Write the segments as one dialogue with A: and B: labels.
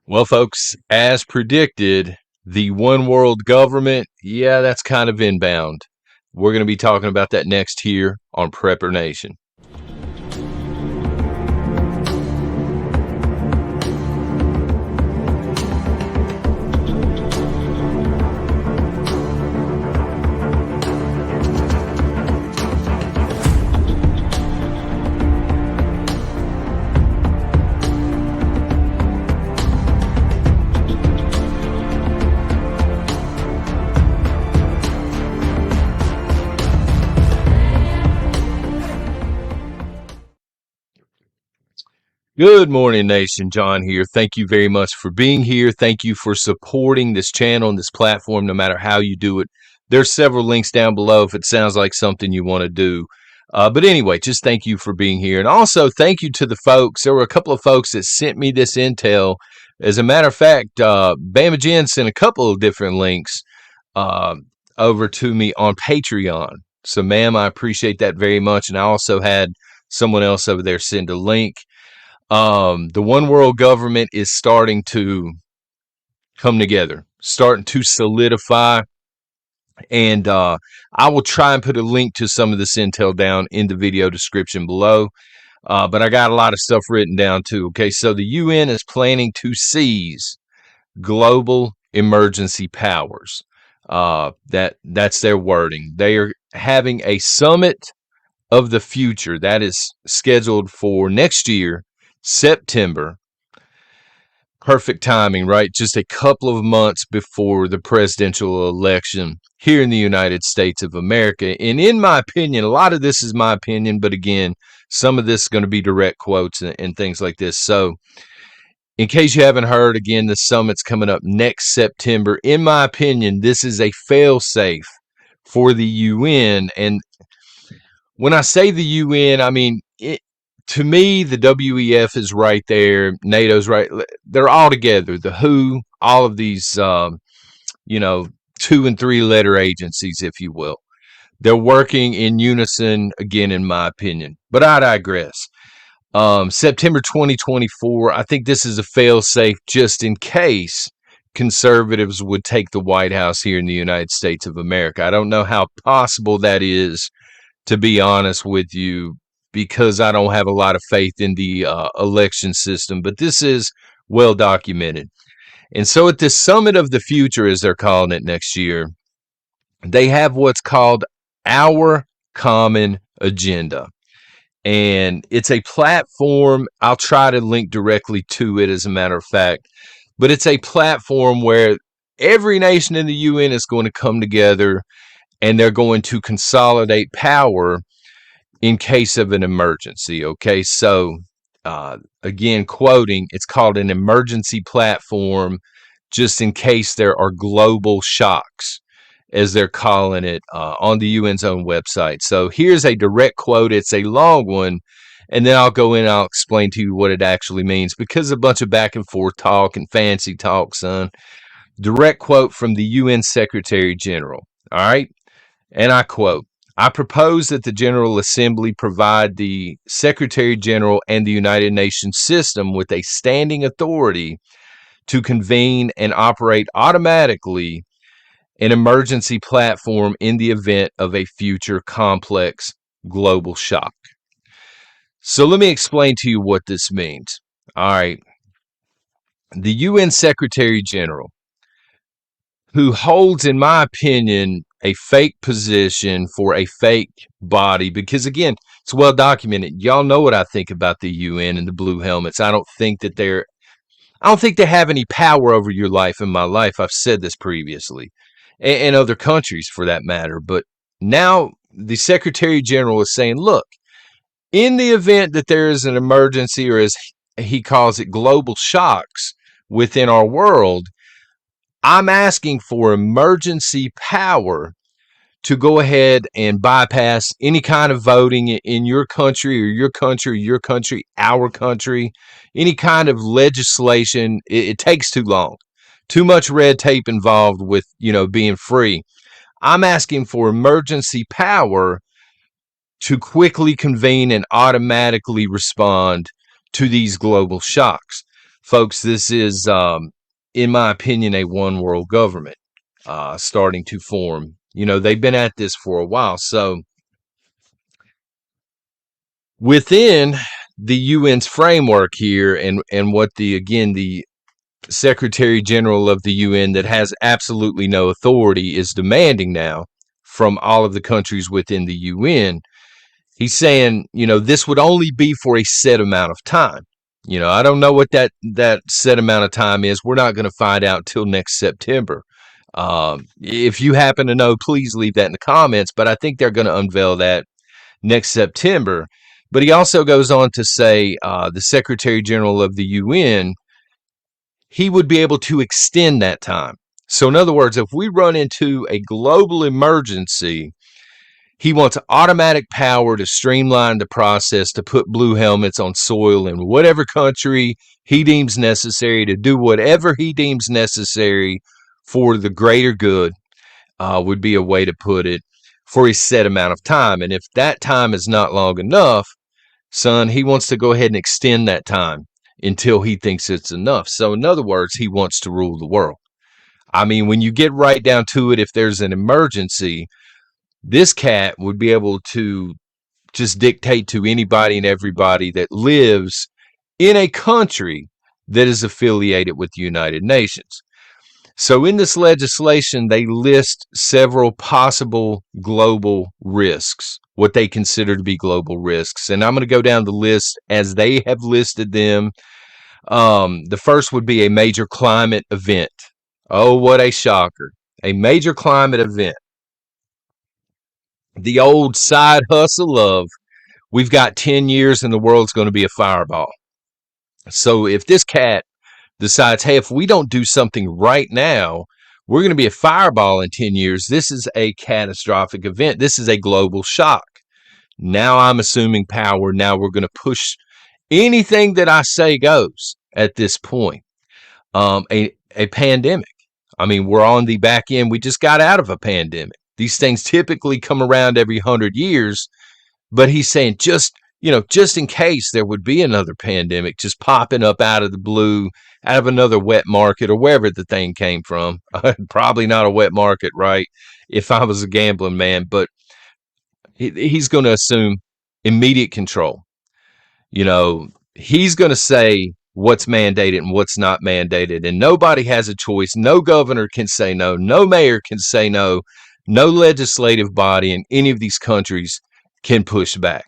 A: Well, folks, as predicted, the one world government, yeah, that's kind of inbound. We're going to be talking about that next here on Prepper Nation. Good morning, Nation. John here. Thank you very much for being here. Thank you for supporting this channel and this platform, no matter how you do it. There's several links down below if it sounds like something you want to do. But anyway, just thank you for being here. And also, thank you to the folks. There were a couple of folks that sent me this intel. As a matter of fact, Bama Jen sent a couple of different links uh, over to me on Patreon. So, ma'am, I appreciate that very much. And I also had someone else over there send a link. The one world government is starting to come together, starting to solidify. And I will try and put a link to some of this intel down in the video description below. But I got a lot of stuff written down too. Okay, so the UN is planning to seize global emergency powers. That's their wording. They are having a summit of the future that is scheduled for next year, September. Perfect timing, right? Just a couple of months before the presidential election here in the United States of America. And in my opinion, a lot of this is my opinion, but again, some of this is going to be direct quotes and things like this. So, in case you haven't heard, again, the summit's coming up next September. In my opinion, this is a fail-safe for the UN. And when I say the UN, I mean, to me, the WEF is right there. NATO's right. They're all together. The WHO, all of these, 2 and 3 letter agencies, if you will. They're working in unison, again, in my opinion. But I digress. September 2024, I think this is a fail-safe just in case conservatives would take the White House here in the United States of America. I don't know how possible that is, to be honest with you, because I don't have a lot of faith in the election system, but this is well documented. And so at the Summit of the Future, as they're calling it next year, they have what's called Our Common Agenda. And it's a platform. I'll try to link directly to it, as a matter of fact, but it's a platform where every nation in the UN is going to come together and they're going to consolidate power in case of an emergency. Okay, so again, quoting, it's called an emergency platform just in case there are global shocks, as they're calling it, on the UN's own website. So here's a direct quote. It's a long one, and then I'll go in and I'll explain to you what it actually means, because a bunch of back and forth talk and fancy talk, son. Direct quote from the UN Secretary General. All right, and I quote, "I propose that the General Assembly provide the Secretary General and the United Nations system with a standing authority to convene and operate automatically an emergency platform in the event of a future complex global shock." So let me explain to you what this means. All right. The UN Secretary General, who holds, in my opinion, a fake position for a fake body, because again, it's well documented. Y'all know what I think about the UN and the blue helmets. I don't think they have any power over your life and my life. I've said this previously, and other countries for that matter. But now the Secretary General is saying, look, in the event that there is an emergency, or as he calls it, global shocks within our world, I'm asking for emergency power to go ahead and bypass any kind of voting in your country, or your country, your country, our country, any kind of legislation. It takes too long. Too much red tape involved with, being free. I'm asking for emergency power to quickly convene and automatically respond to these global shocks. Folks, this is, in my opinion, a one world government starting to form. You know, they've been at this for a while. So within the UN's framework here, and what the Secretary General of the UN, that has absolutely no authority, is demanding now from all of the countries within the UN, he's saying, you know, this would only be for a set amount of time. You know, I don't know what that set amount of time is. We're not going to find out till next September. If you happen to know, please leave that in the comments. But I think they're going to unveil that next September. But he also goes on to say, the Secretary General of the UN, he would be able to extend that time. So, in other words, if we run into a global emergency, he wants automatic power to streamline the process to put blue helmets on soil in whatever country he deems necessary, to do whatever he deems necessary for the greater good, would be a way to put it, for a set amount of time. And if that time is not long enough, son, he wants to go ahead and extend that time until he thinks it's enough. So, in other words, he wants to rule the world. I mean, when you get right down to it, if there's an emergency, this cat would be able to just dictate to anybody and everybody that lives in a country that is affiliated with the United Nations. So in this legislation, they list several possible global risks, what they consider to be global risks. And I'm going to go down the list as they have listed them. The first would be a major climate event. Oh, what a shocker. A major climate event. The old side hustle of, we've got 10 years and the world's going to be a fireball. So if this cat decides, hey, if we don't do something right now, we're going to be a fireball in 10 years. This is a catastrophic event. This is a global shock. Now I'm assuming power. Now we're going to push anything that I say goes at this point. A pandemic. I mean, we're on the back end. We just got out of a pandemic. These things typically come around every 100 years, but he's saying, just in case there would be another pandemic just popping up out of the blue, out of another wet market or wherever the thing came from. Probably not a wet market, right? If I was a gambling man, but he's going to assume immediate control. You know, he's going to say what's mandated and what's not mandated, and nobody has a choice. No governor can say no. No mayor can say no. No legislative body in any of these countries can push back.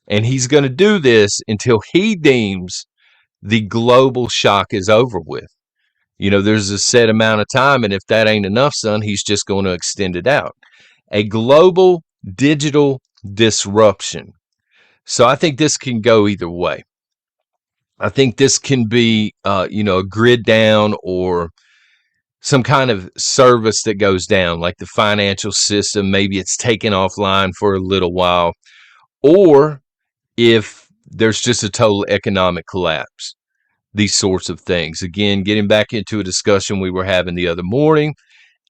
A: And he's going to do this until he deems the global shock is over with. You know, there's a set amount of time, and if that ain't enough, son, he's just going to extend it out. A global digital disruption. So I think this can go either way. I think this can be, a grid down, or some kind of service that goes down, like the financial system. Maybe it's taken offline for a little while, or if there's just a total economic collapse, these sorts of things. Again, getting back into a discussion we were having the other morning,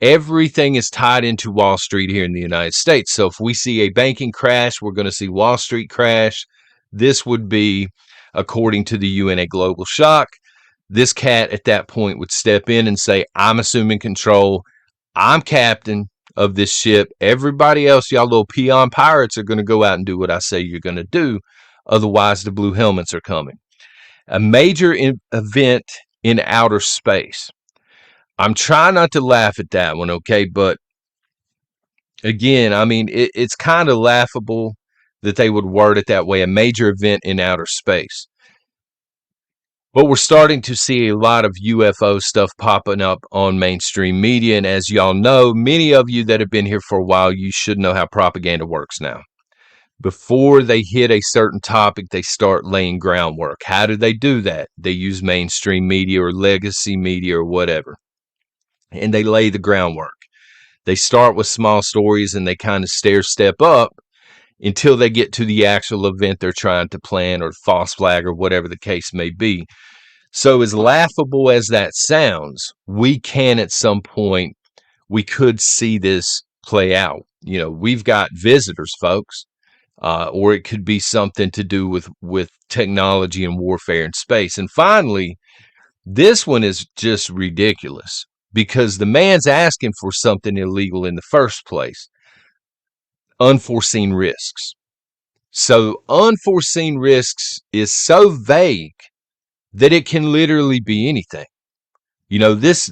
A: everything is tied into Wall Street here in the United States. So if we see a banking crash, we're going to see Wall Street crash. This would be, according to the UN, a global shock. This cat at that point would step in and say, I'm assuming control. I'm captain of this ship. Everybody else, y'all little peon pirates, are going to go out and do what I say you're going to do. Otherwise, the blue helmets are coming. A major event in outer space. I'm trying not to laugh at that one, okay? But again, I mean, it's kind of laughable that they would word it that way, a major event in outer space. But we're starting to see a lot of UFO stuff popping up on mainstream media. And as y'all know, many of you that have been here for a while, you should know how propaganda works now. Before they hit a certain topic, they start laying groundwork. How do they do that? They use mainstream media or legacy media or whatever, and they lay the groundwork. They start with small stories and they kind of stair step up until they get to the actual event they're trying to plan, or false flag, or whatever the case may be. So as laughable as that sounds, we can at some point, we could see this play out. You know, we've got visitors, folks. or it could be something to do with technology and warfare in space. And finally, this one is just ridiculous because the man's asking for something illegal in the first place. Unforeseen risks. So unforeseen risks is so vague that it can literally be anything. You know, this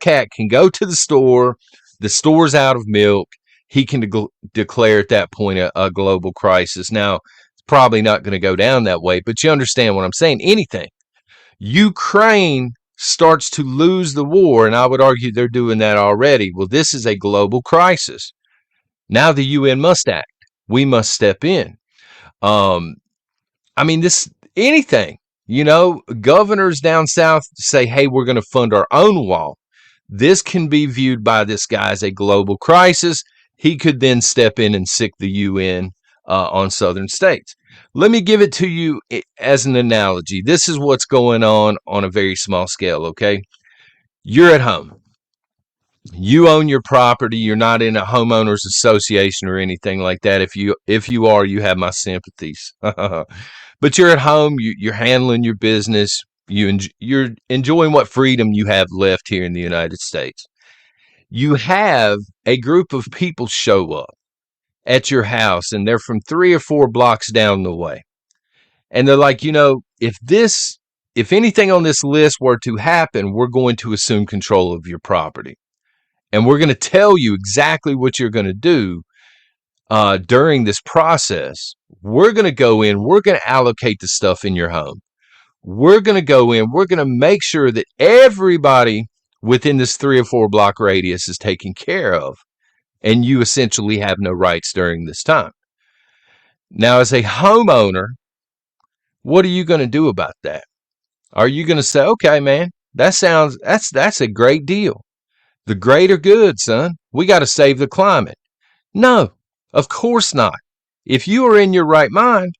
A: cat can go to the store's out of milk. He can declare at that point a global crisis. Now, it's probably not going to go down that way, but you understand what I'm saying. Anything. Ukraine starts to lose the war, and I would argue they're doing that already. Well, this is a global crisis. Now the UN must act. We must step in. This anything. You know, governors down south say, hey, we're going to fund our own wall. This can be viewed by this guy as a global crisis. He could then step in and sic the UN on southern states. Let me give it to you as an analogy. This is what's going on a very small scale, okay? You're at home. You own your property. You're not in a homeowners association or anything like that. If you are, you have my sympathies. But you're at home. You're handling your business. You're enjoying what freedom you have left here in the United States. You have a group of people show up at your house, and they're from 3 or 4 blocks down the way. And they're like, you know, if anything on this list were to happen, we're going to assume control of your property. And we're going to tell you exactly what you're going to do during this process. We're going to go in, we're going to allocate the stuff in your home. We're going to go in, we're going to make sure that everybody within this 3 or 4 block radius is taken care of. And you essentially have no rights during this time. Now, as a homeowner, what are you going to do about that? Are you going to say, okay, man, that's a great deal. The greater good, son. We got to save the climate. No, of course not. If you are in your right mind,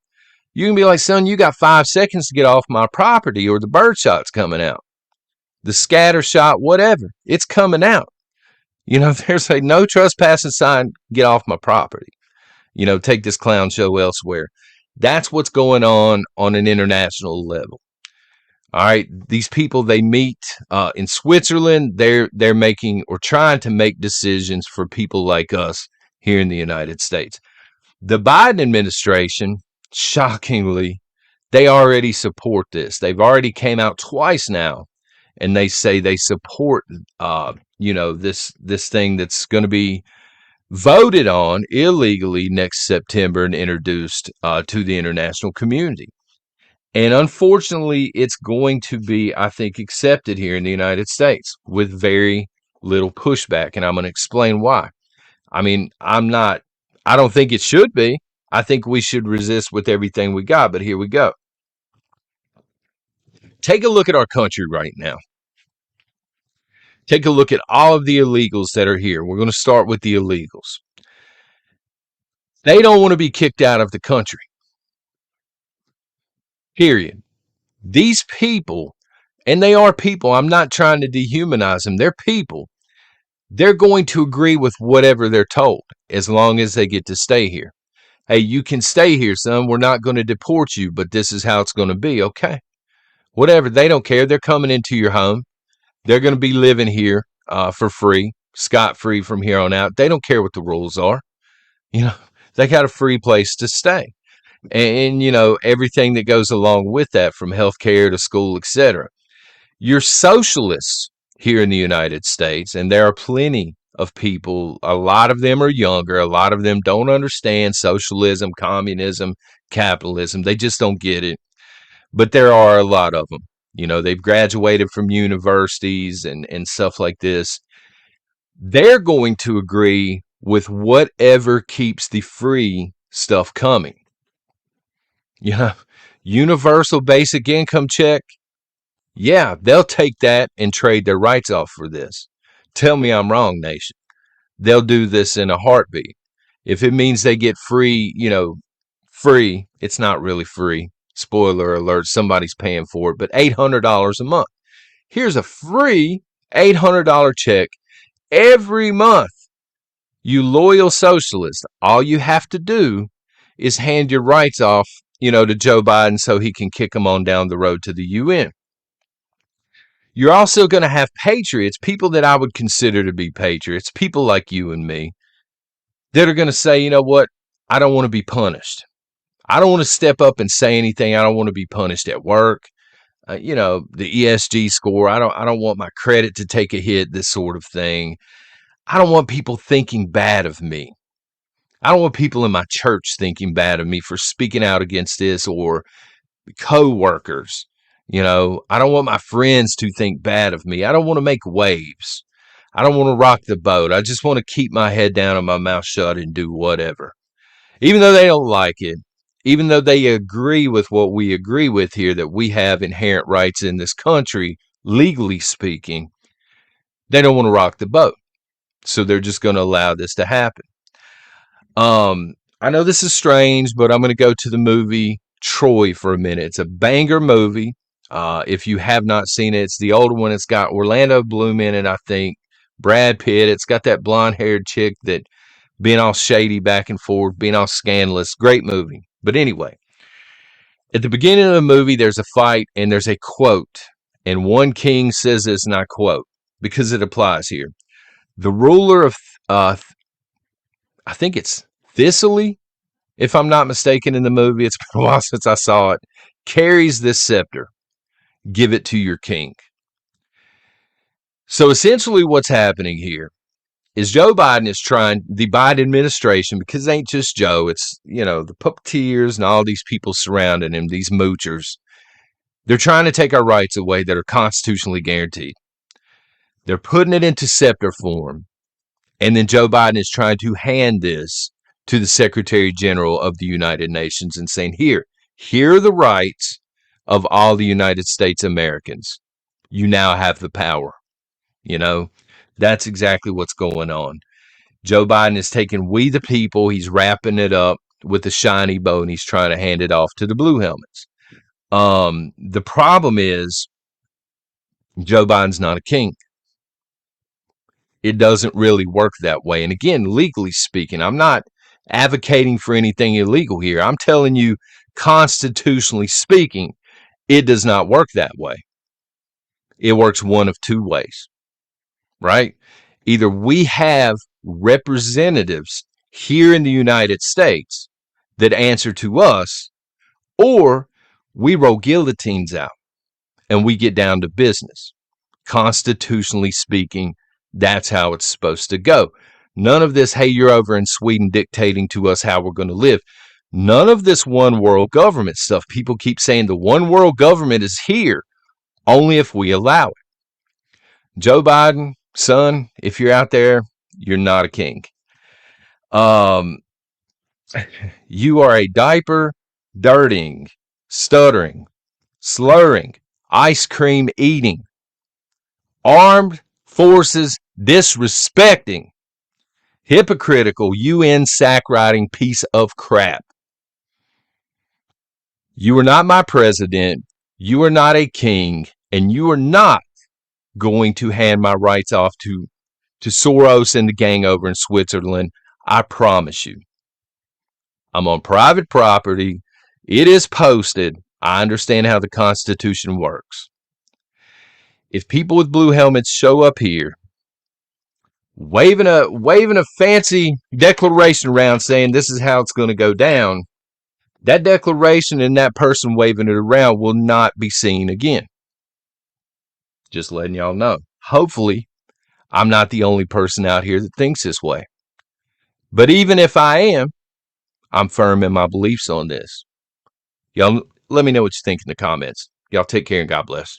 A: you can be like, son, you got 5 seconds to get off my property or the birdshot's coming out. The scatter shot, whatever, it's coming out. You know, there's a no trespassing sign, get off my property. You know, take this clown show elsewhere. That's what's going on an international level. All right, these people, they meet in Switzerland. They're making or trying to make decisions for people like us here in the United States. The Biden administration, shockingly, they already support this. They've already came out twice now, and they say they support this thing that's going to be voted on illegally next September and introduced to the international community. And unfortunately, it's going to be, I think, accepted here in the United States with very little pushback. And I'm going to explain why. I mean, I don't think it should be. I think we should resist with everything we got. But here we go. Take a look at our country right now. Take a look at all of the illegals that are here. We're going to start with the illegals. They don't want to be kicked out of the country. Period. These people, and they are people, I'm not trying to dehumanize them, they're people. They're going to agree with whatever they're told as long as they get to stay here. Hey, you can stay here, son. We're not going to deport you, but this is how it's going to be. Okay. Whatever. They don't care. They're coming into your home. They're going to be living here for free, scot-free from here on out. They don't care what the rules are. You know, they got a free place to stay. And you know, everything that goes along with that, from healthcare to school, etc. You're socialists here in the United States, and there are plenty of people, a lot of them are younger, a lot of them don't understand socialism, communism, capitalism. They just don't get it. But there are a lot of them. You know, they've graduated from universities and stuff like this. They're going to agree with whatever keeps the free stuff coming. You know, universal basic income check. Yeah, they'll take that and trade their rights off for this. Tell me I'm wrong, nation. They'll do this in a heartbeat. If it means they get free, free, it's not really free. Spoiler alert, somebody's paying for it, but $800 a month. Here's a free $800 check every month. You loyal socialist, all you have to do is hand your rights off, to Joe Biden so he can kick them on down the road to the UN. You're also going to have patriots, people that I would consider to be patriots, people like you and me, that are going to say, you know what, I don't want to be punished. I don't want to step up and say anything. I don't want to be punished at work. The ESG score. I don't want my credit to take a hit, this sort of thing. I don't want people thinking bad of me. I don't want people in my church thinking bad of me for speaking out against this, or co-workers. I don't want my friends to think bad of me. I don't want to make waves. I don't want to rock the boat. I just want to keep my head down and my mouth shut and do whatever. Even though they don't like it, even though they agree with what we agree with here, that we have inherent rights in this country, legally speaking, they don't want to rock the boat. So they're just going to allow this to happen. I know this is strange, but I'm going to go to the movie Troy for a minute. It's a banger movie. If you have not seen it, it's the older one. It's got Orlando Bloom in it, I think. Brad Pitt. It's got that blonde-haired chick that being all shady back and forth, being all scandalous. Great movie. But anyway, at the beginning of the movie, there's a fight and there's a quote. And one king says this, and I quote, because it applies here. The ruler of, I think it's Thessaly, if I'm not mistaken, in the movie, it's been a while since I saw it, carries this scepter. Give it to your king. So essentially what's happening here is Joe Biden is trying, the Biden administration, because it ain't just Joe, it's, the puppeteers and all these people surrounding him, these moochers, they're trying to take our rights away that are constitutionally guaranteed. They're putting it into scepter form. And then Joe Biden is trying to hand this to the Secretary General of the United Nations and saying, here are the rights of all the United States Americans. You now have the power. That's exactly what's going on. Joe Biden is taking we the people, he's wrapping it up with a shiny bow, and he's trying to hand it off to the blue helmets. The problem is Joe Biden's not a king. It doesn't really work that way. And again, legally speaking, I'm not advocating for anything illegal here. I'm telling you, constitutionally speaking, it does not work that way. It works one of two ways, right? Either we have representatives here in the United States that answer to us, or we roll guillotines out and we get down to business. Constitutionally speaking, that's how it's supposed to go. None of this, hey, you're over in Sweden dictating to us how we're going to live. None of this one world government stuff. People keep saying the one world government is here only if we allow it. Joe Biden, son, if you're out there, you're not a king. You are a diaper dirting, stuttering, slurring, ice cream eating, armed forces disrespecting, hypocritical UN sack riding piece of crap. You are not my president. You are not a king, and you are not going to hand my rights off to Soros and the gang over in Switzerland. I promise you. I'm on private property. It is posted. I understand how the Constitution works. If people with blue helmets show up here waving a fancy declaration around saying this is how it's going to go down, that declaration and that person waving it around will not be seen again. Just letting y'all know. Hopefully, I'm not the only person out here that thinks this way. But even if I am, I'm firm in my beliefs on this. Y'all let me know what you think in the comments. Y'all take care and God bless.